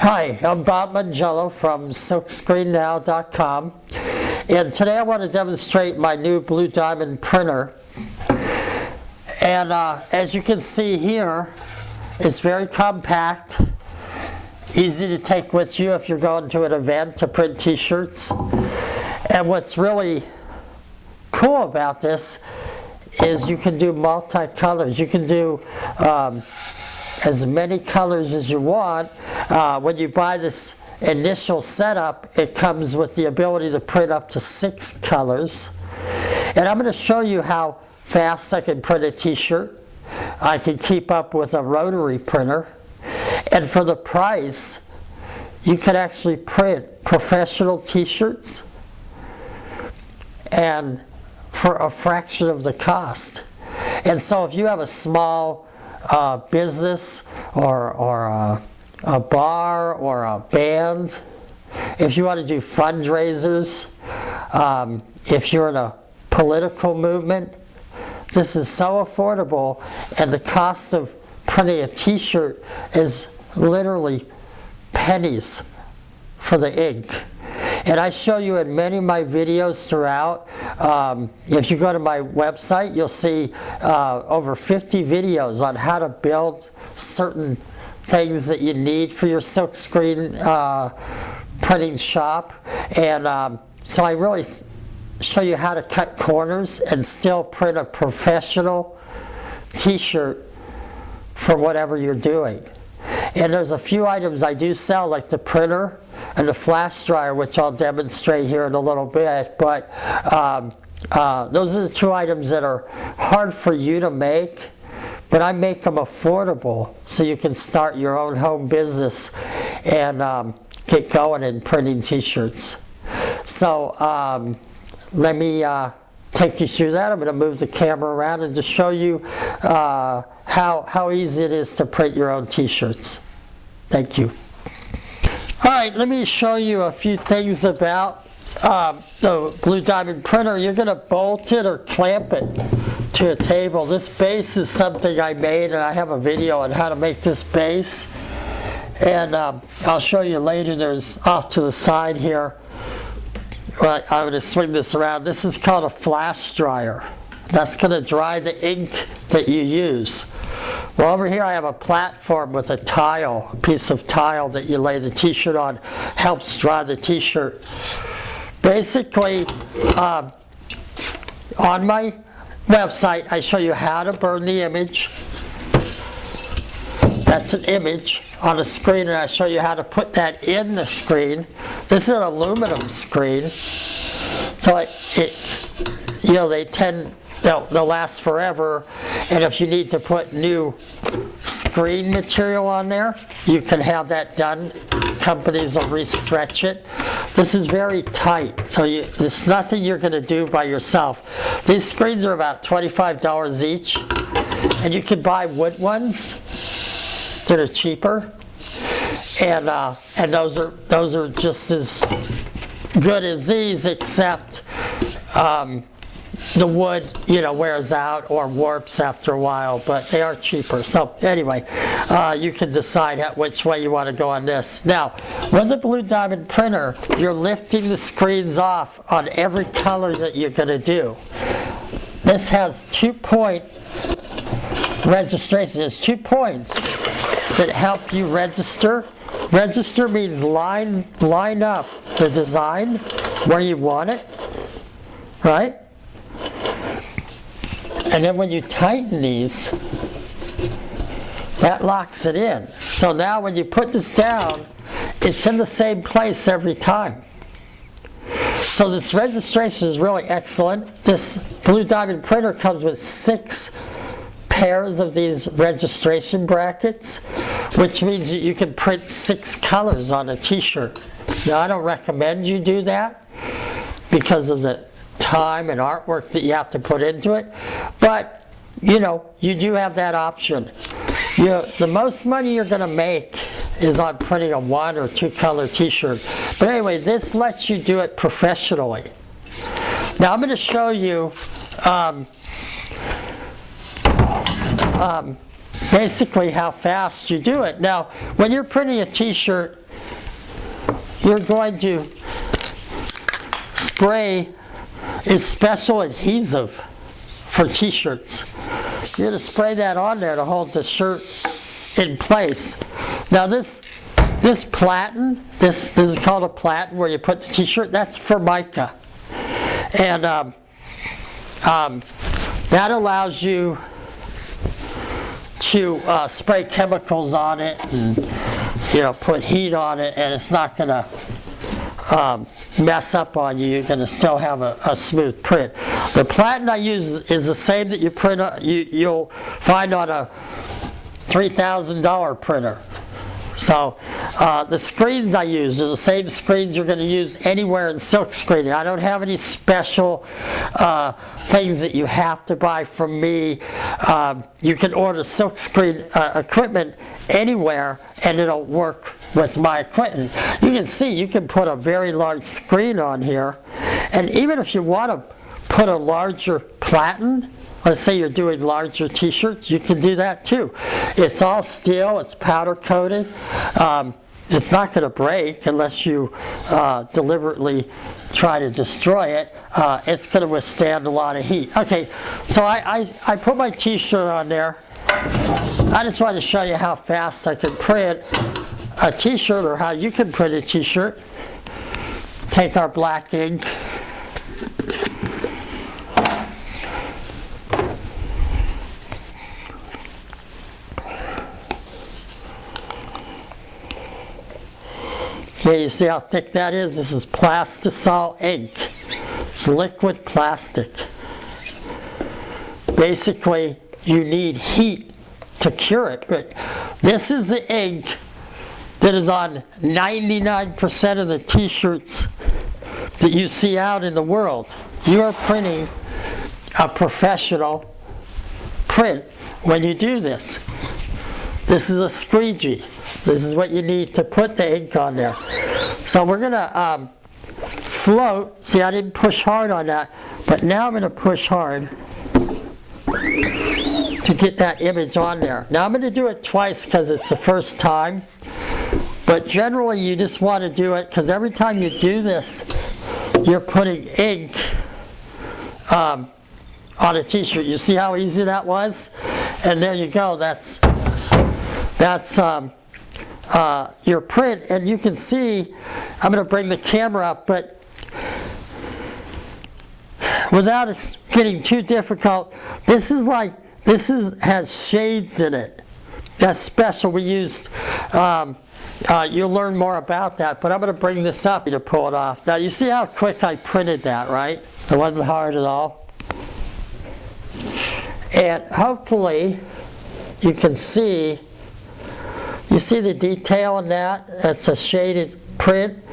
Hi, I'm Bob Mangello from SilkScreenNow.com, and today I want to demonstrate my new Blue Diamond printer. And as you can see here, it's very compact, easy to take with you if you're going to an event to print t-shirts. And what's really cool about this is you can do multi-colors. You can do as many colors as you want. When you buy this initial setup, it comes with the ability to print up to 6 colors. And I'm going to show you how fast I can print a t-shirt. I can keep up with a rotary printer. And for the price, you can actually print professional t-shirts and for a fraction of the cost. And so if you have a small business or a bar or a band, if you want to do fundraisers, if you're in a political movement, this is so affordable, and the cost of printing a t-shirt is literally pennies for the ink. And I show you in many of my videos throughout. If you go to my website, you'll see over 50 videos on how to build certain things that you need for your silkscreen printing shop. And so I really show you how to cut corners and still print a professional t-shirt for whatever you're doing. And there's a few items I do sell, like the printer and the flash dryer, which I'll demonstrate here in a little bit. But those are the 2 items that are hard for you to make, but I make them affordable so you can start your own home business and get going in printing t-shirts. So let me take you through that. I'm going to move the camera around and just show you how easy it is to print your own t-shirts. Thank you. All right, let me show you a few things about the Blue Diamond printer. You're going to bolt it or clamp it to a table. This base is something I made, and I have a video on how to make this base. And I'll show you later. There's off to the side here. Right, I'm going to swing this around. This is called a flash dryer. That's going to dry the ink that you use. Well, over here I have a platform with a tile, a piece of tile that you lay the t-shirt on. Helps dry the t-shirt. Basically, on my website, I show you how to burn the image. That's an image on a screen, and I show you how to put that in the screen. This is an aluminum screen, so they'll last forever. And if you need to put new screen material on there, you can have that done. Companies will restretch it. This is very tight, so it's nothing you're going to do by yourself. These screens are about $25 each, and you can buy wood ones that are cheaper. And those are just as good as these, except the wood, wears out or warps after a while, but they are cheaper. So anyway, you can decide which way you want to go on this. Now, with the Blue Diamond printer, you're lifting the screens off on every color that you're going to do. This has 2-point registration. There's 2 points that help you register. Register means line up the design where you want it, right? And then when you tighten these, that locks it in. So now when you put this down, it's in the same place every time. So this registration is really excellent. This Blue Diamond printer comes with 6 pairs of these registration brackets, which means that you can print 6 colors on a t-shirt. Now, I don't recommend you do that because of the time and artwork that you have to put into it, but you do have that option. The most money you're going to make is on printing a 1 or 2 color t-shirt. But anyway, this lets you do it professionally. Now I'm going to show you basically how fast you do it. Now, when you're printing a t-shirt, you're going to spray is special adhesive for t-shirts. You're going to spray that on there to hold the shirt in place. Now this platen, this is called a platen where you put the t-shirt, that's Formica. And that allows you to spray chemicals on it and put heat on it, and it's not going to mess up on you. You're going to still have a smooth print. The platen I use is the same that you'll find on a $3,000 printer. So the screens I use are the same screens you're going to use anywhere in silk screening. I don't have any special things that you have to buy from me. You can order silk screen equipment anywhere and it'll work with my equipment. You can see you can put a very large screen on here, and even if you want to put a larger platen, let's say you're doing larger t-shirts, you can do that too. It's all steel, it's powder coated. It's not going to break unless you deliberately try to destroy it. It's going to withstand a lot of heat. Okay, so I put my t-shirt on there. I just wanted to show you how fast I can print a t-shirt, or how you can print a t-shirt. Take our black ink. Okay, you see how thick that is? This is Plastisol ink. It's liquid plastic. Basically, you need heat to cure it, but this is the ink that is on 99% of the t-shirts that you see out in the world. You are printing a professional print when you do this. This is a squeegee. This is what you need to put the ink on there. So we're going to float. See, I didn't push hard on that, but now I'm going to push hard to get that image on there. Now I'm going to do it twice because it's the first time, but generally you just want to do it because every time you do this, you're putting ink on a t-shirt. You see how easy that was? And there you go. That's your print, and you can see, I'm going to bring the camera up, but without it getting too difficult, this has shades in it. That's special. We used, you'll learn more about that, but I'm going to bring this up to pull it off. Now you see how quick I printed that, right? It wasn't hard at all. And hopefully you can see, you see the detail in that? It's a shaded print.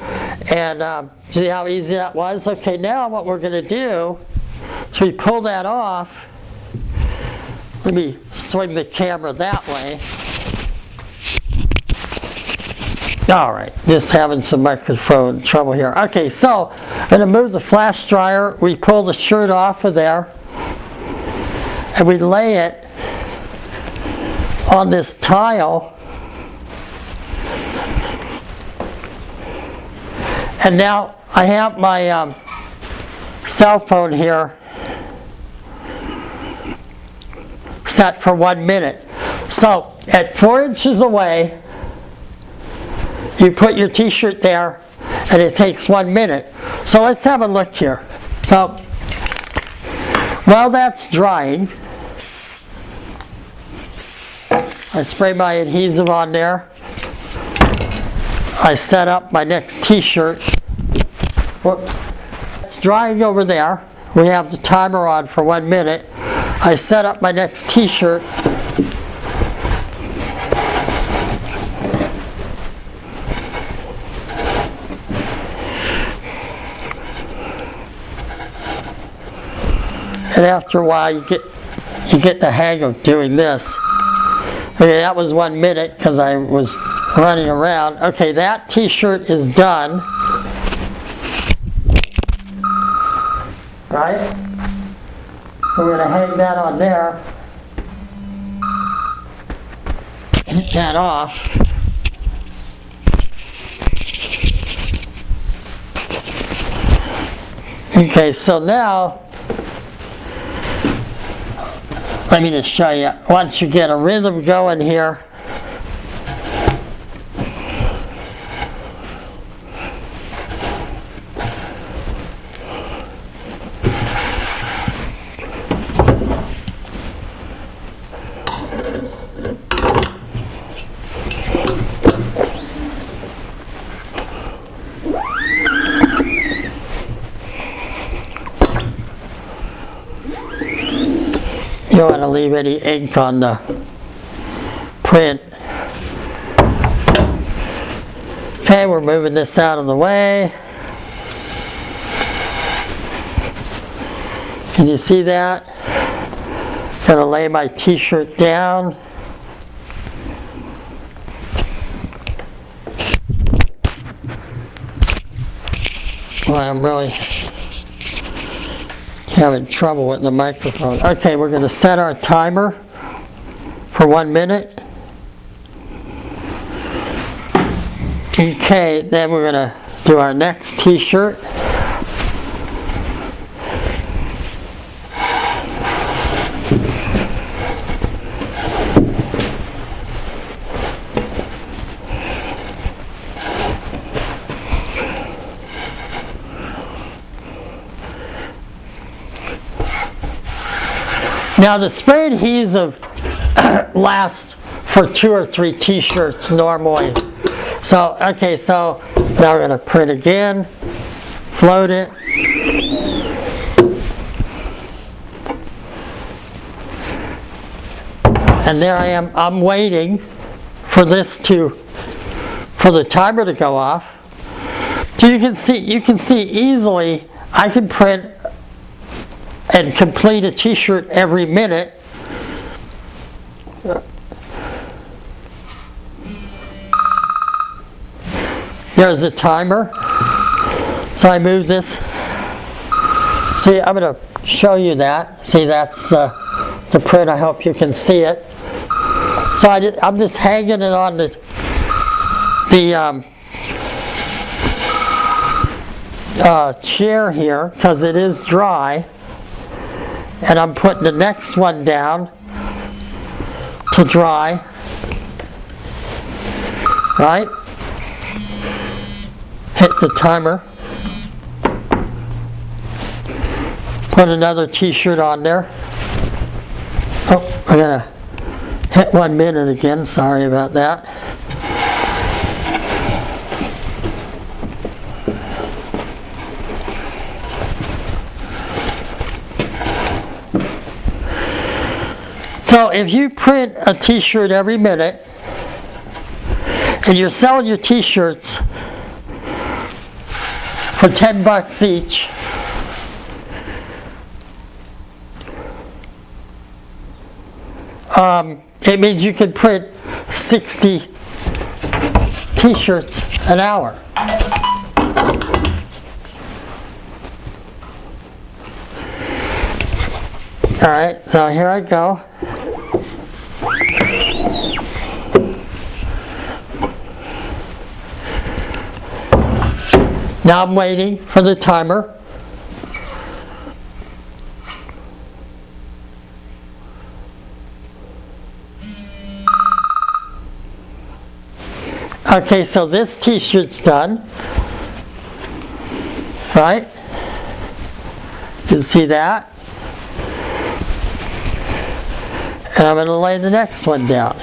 And see how easy that was? Okay, now what we're going to do is we pull that off. Let me swing the camera that way. All right, just having some microphone trouble here. Okay, so I'm going to move the flash dryer. We pull the shirt off of there, and we lay it on this tile. And now I have my cell phone here set for 1 minute. So at 4 inches away, you put your t-shirt there and it takes 1 minute. So let's have a look here. So while that's drying, I spray my adhesive on there. I set up my next t-shirt. Whoops. It's drying over there. We have the timer on for 1 minute. I set up my next t-shirt. And after a while you get the hang of doing this. Okay, that was 1 minute because I was running around. Okay, that t-shirt is done. Right? We're going to hang that on there. Hit that off. Okay, so now, let me just show you. Once you get a rhythm going here, you don't want to leave any ink on the print. Okay, we're moving this out of the way. Can you see that? I'm going to lay my t-shirt down. Well, I'm really having trouble with the microphone. Okay, we're going to set our timer for 1 minute. Okay, then we're going to do our next t-shirt. Now the spray adhesive lasts for 2 or 3 t-shirts normally. So, okay, so now we're going to print again, float it. And there I am, I'm waiting for for the timer to go off. So you can see easily I can print and complete a t-shirt every minute. There's the timer. So I move this. See, I'm going to show you that. See, that's the print. I hope you can see it. So I'm just hanging it on the chair here because it is dry. And I'm putting the next one down to dry. Right? Hit the timer. Put another t-shirt on there. Oh, I'm going to hit 1 minute again. Sorry about that. So if you print a t-shirt every minute and you're selling your t-shirts for $10 each, it means you can print 60 t-shirts an hour. All right, so here I go. Now I'm waiting for the timer. Okay, so this t-shirt's done. Right? You see that? And I'm going to lay the next one down.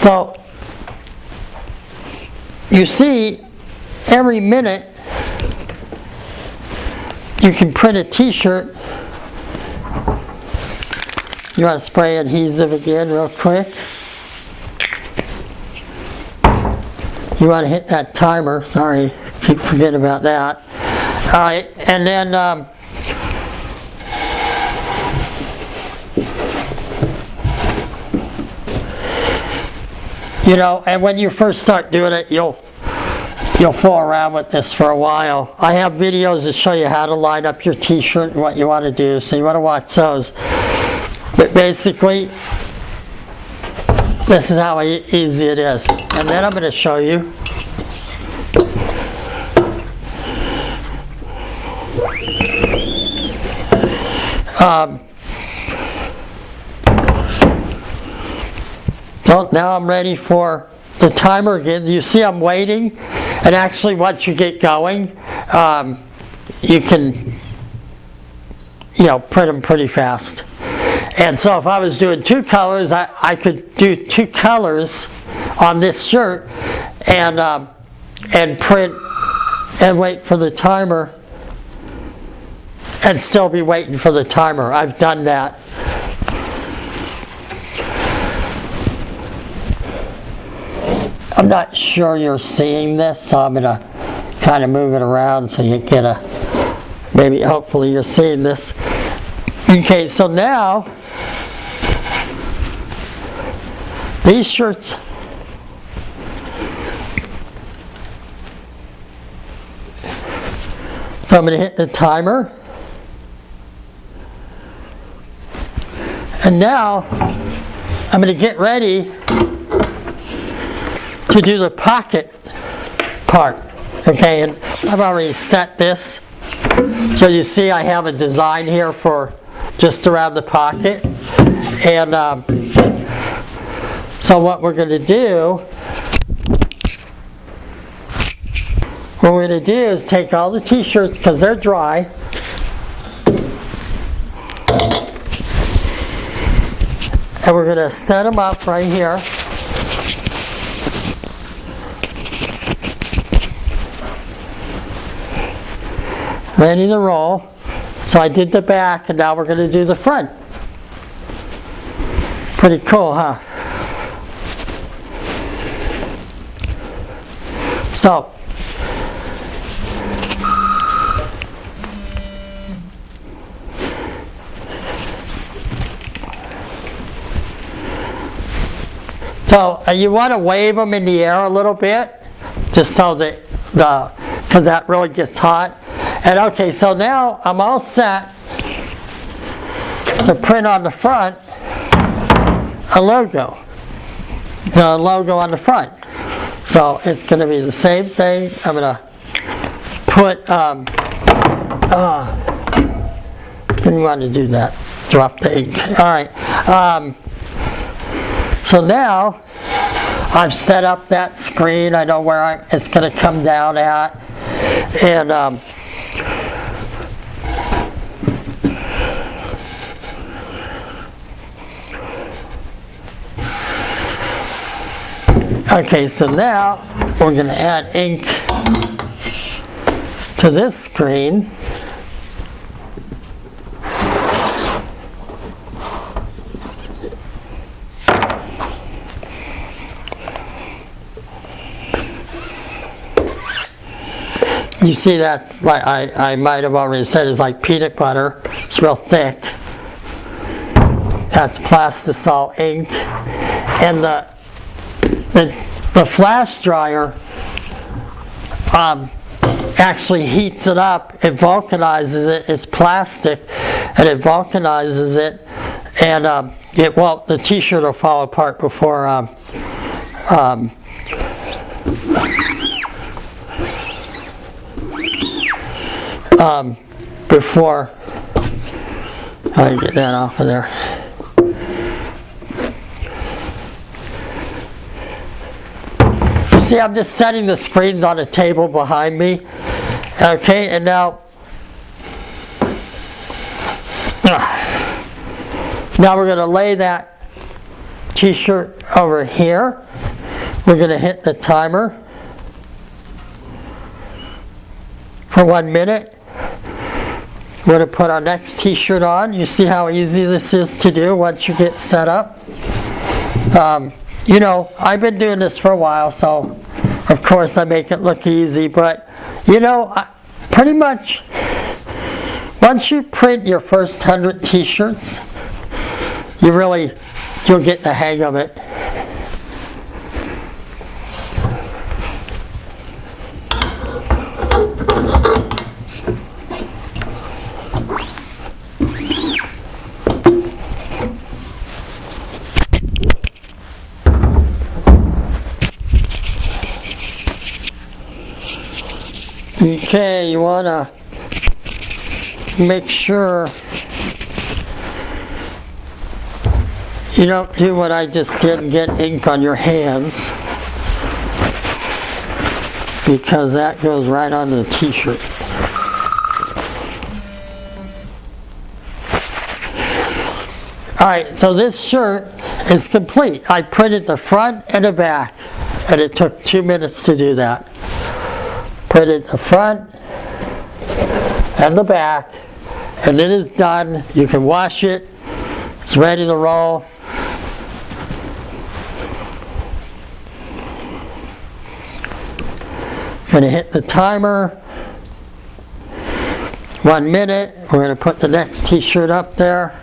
So, you see, every minute you can print a t-shirt. You want to spray adhesive again real quick. You want to hit that timer. Sorry, keep forgetting about that. All right, and then you know, and when you first start doing it, you'll fool around with this for a while. I have videos that show you how to line up your t-shirt and what you want to do, so you want to watch those. But basically, this is how easy it is. And then I'm going to show you So now I'm ready for the timer again. You see I'm waiting, and actually once you get going, you can print them pretty fast. And so if I was doing 2 colors, I could do 2 colors on this shirt and print and wait for the timer and still be waiting for the timer. I've done that. I'm not sure you're seeing this, so I'm going to kind of move it around so you get maybe hopefully you're seeing this. Okay, so now these shirts, so I'm going to hit the timer, and now I'm going to get ready to do the pocket part. Okay, and I've already set this, so you see I have a design here for just around the pocket. And so what we're going to do is take all the t-shirts, because they're dry, and we're going to set them up right here. Ready to roll. So I did the back, and now we're going to do the front. Pretty cool, huh? So you want to wave them in the air a little bit, just so that because that really gets hot. And okay, so now I'm all set to print on the front a logo. The logo on the front. So it's going to be the same thing. I'm going to put, didn't want to do that. Drop the ink. All right. So now I've set up that screen. I know where it's going to come down at. And okay, so now we're going to add ink to this screen. You see that's like I might have already said, it's like peanut butter. It's real thick. That's plastisol ink. And the flash dryer actually heats it up. It vulcanizes it. It's plastic, and it vulcanizes it, and the t-shirt will fall apart before before I get that off of there. See, I'm just setting the screens on the table behind me. Okay, and now we're going to lay that t-shirt over here. We're going to hit the timer for 1 minute. We're going to put our next t-shirt on. You see how easy this is to do once you get set up. I've been doing this for a while, so of course I make it look easy, but pretty much once you print your first 100 t-shirts, you'll get the hang of it. Okay, you want to make sure You don't do what I just did and get ink on your hands, because that goes right on the t-shirt. Alright, so this shirt is complete. I printed the front and the back, and it took 2 minutes to do that. Printed the front and the back, and it is done. You can wash it. It's ready to roll. Gonna hit the timer. 1 minute. We're gonna put the next t-shirt up there.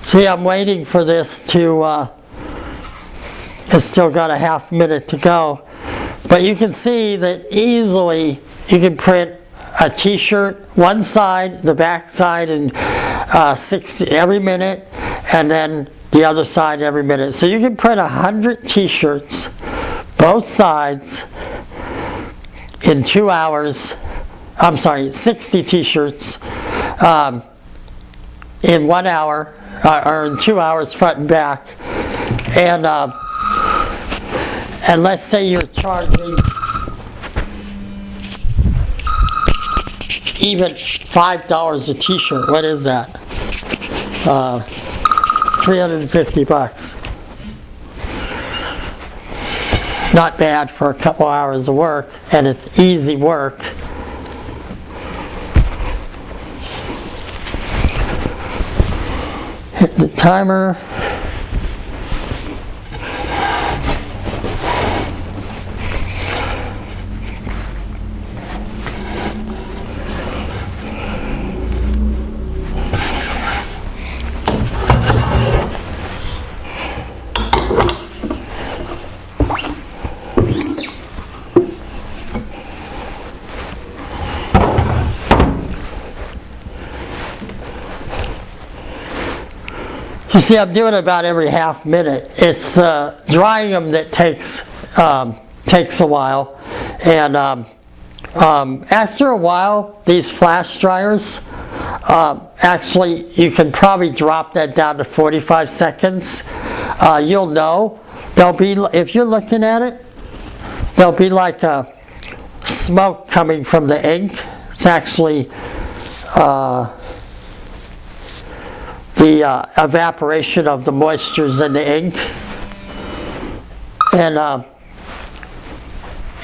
See, I'm waiting for this to, it's still got a half minute to go. But you can see that easily you can print a t-shirt, one side, the back side, and 60 every minute, and then the other side every minute. So you can print 100 t-shirts, both sides, in 2 hours. I'm sorry, 60 t-shirts in 1 hour. Or in 2 hours front and back, and let's say you're charging even $5 a t-shirt. What is that? 350 bucks. Not bad for a couple hours of work, and it's easy work. Hit the timer. You see, I'm doing about every half minute. It's drying them that takes a while, and after a while, these flash dryers, actually, you can probably drop that down to 45 seconds. You'll know. There'll be, if you're looking at it, there'll be like a smoke coming from the ink. It's actually the evaporation of the moistures in the ink, and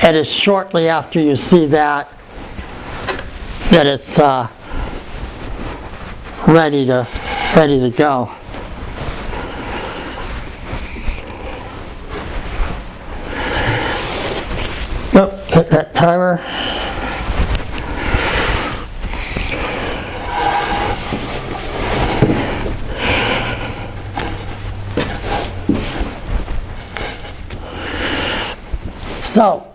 it's shortly after you see that it's ready to go. Oh, hit that timer. So,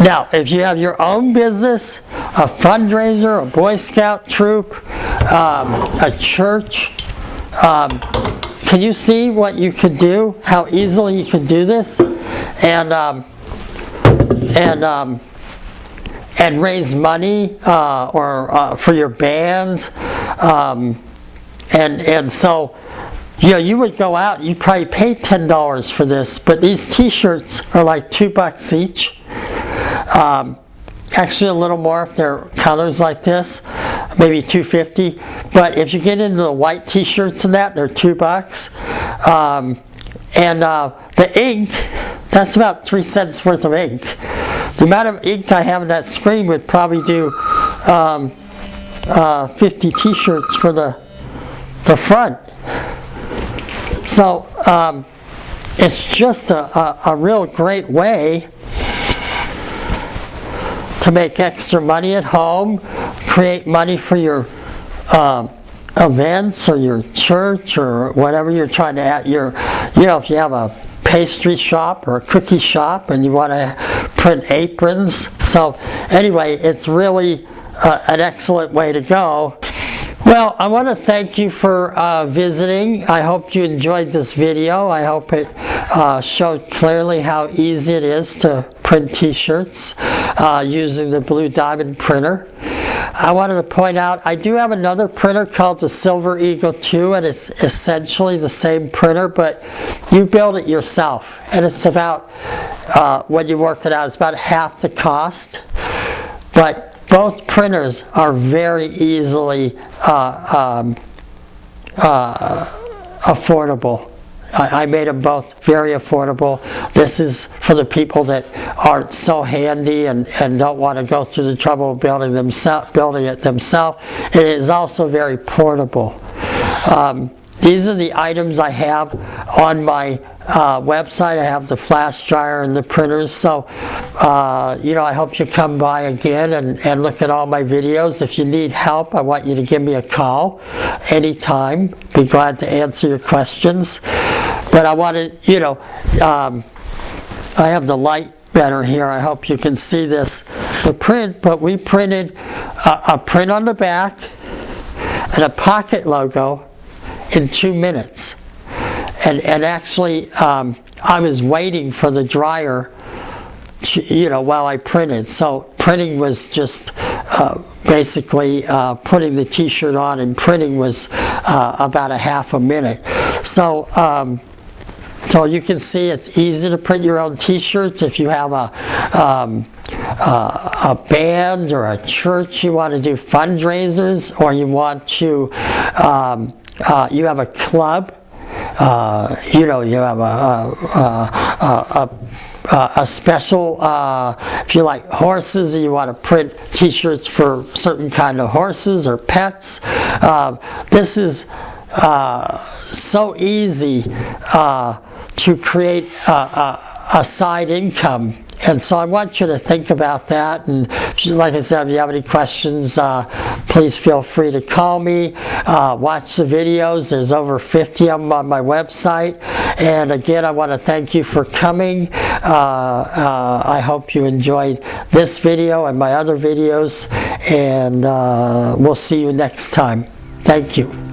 now, if you have your own business, a fundraiser, a Boy Scout troop, a church, can you see what you could do? How easily you could do this, and raise money or for your band, and so. You know, you would go out, you'd probably pay $10 for this, but these t-shirts are like $2 each. Actually a little more if they're colors like this, maybe $2.50. But if you get into the white t-shirts and that, they're $2. The ink, that's about 3 cents worth of ink. The amount of ink I have on that screen would probably do 50 t-shirts for the front. So it's just a real great way to make extra money at home, create money for your events or your church or whatever you're trying to add. If you have a pastry shop or a cookie shop and you want to print aprons. So anyway, it's really an excellent way to go. Well, I want to thank you for visiting. I hope you enjoyed this video. I hope it showed clearly how easy it is to print t-shirts using the Blue Diamond printer. I wanted to point out, I do have another printer called the Silver Eagle 2, and it's essentially the same printer, but you build it yourself. And it's about, when you work it out, it's about half the cost. But both printers are very easily affordable. I made them both very affordable. This is for the people that aren't so handy and don't want to go through the trouble of building it themselves. It is also very portable. These are the items I have on my website. I have the flash dryer and the printers. So, I hope you come by again and look at all my videos. If you need help, I want you to give me a call anytime. Be glad to answer your questions. But I wanted, I have the light better here. I hope you can see this. But we printed a print on the back and a pocket logo in 2 minutes. And actually, I was waiting for the dryer, while I printed. So printing was just basically putting the t-shirt on, and printing was about a half a minute. So you can see it's easy to print your own t-shirts. If you have a band or a church, you want to do fundraisers, or you want to, you have a club, you have a special, if you like horses and you want to print t-shirts for certain kind of horses or pets. This is so easy to create a side income. And so I want you to think about that. And like I said, if you have any questions, please feel free to call me. Watch the videos. There's over 50 of them on my website. And again, I want to thank you for coming. I hope you enjoyed this video and my other videos. And we'll see you next time. Thank you.